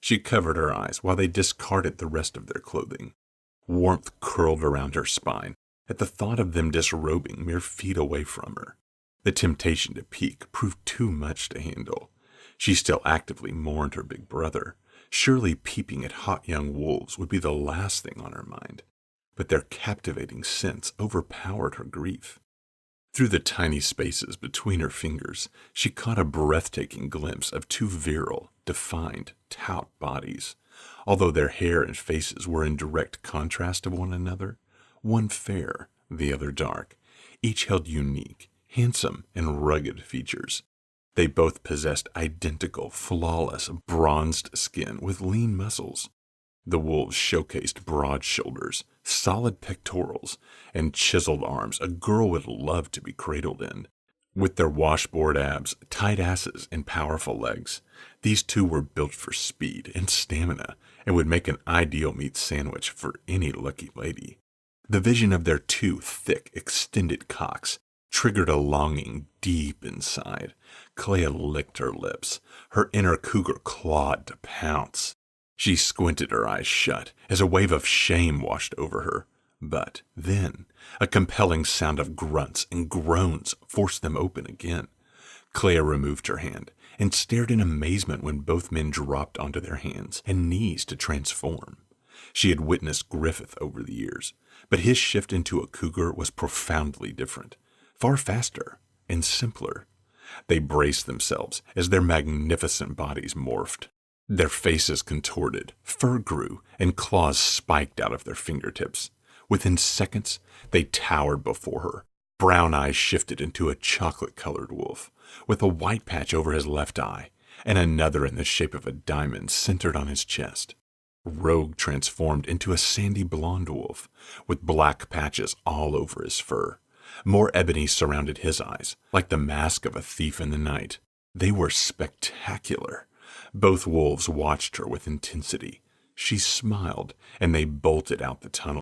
She covered her eyes while they discarded the rest of their clothing. Warmth curled around her spine at the thought of them disrobing mere feet away from her. The temptation to peek proved too much to handle. She still actively mourned her big brother. Surely peeping at hot young wolves would be the last thing on her mind. But their captivating scents overpowered her grief. Through the tiny spaces between her fingers, she caught a breathtaking glimpse of two virile, defined, taut bodies. Although their hair and faces were in direct contrast of one another, one fair, the other dark, each held unique, handsome, and rugged features. They both possessed identical, flawless, bronzed skin with lean muscles. The wolves showcased broad shoulders, solid pectorals, and chiseled arms a girl would love to be cradled in. With their washboard abs, tight asses, and powerful legs, these two were built for speed and stamina and would make an ideal meat sandwich for any lucky lady. The vision of their two thick, extended cocks triggered a longing deep inside. Clea licked her lips. Her inner cougar clawed to pounce. She squinted her eyes shut as a wave of shame washed over her. But then, a compelling sound of grunts and groans forced them open again. Clea removed her hand and stared in amazement when both men dropped onto their hands and knees to transform. She had witnessed Griffith over the years, but his shift into a cougar was profoundly different, far faster and simpler. They braced themselves as their magnificent bodies morphed. Their faces contorted, fur grew, and claws spiked out of their fingertips. Within seconds, they towered before her. Brown eyes shifted into a chocolate-colored wolf, with a white patch over his left eye, and another in the shape of a diamond centered on his chest. Rogue transformed into a sandy blonde wolf, with black patches all over his fur. More ebony surrounded his eyes, like the mask of a thief in the night. They were spectacular. Both wolves watched her with intensity. She smiled, and they bolted out the tunnel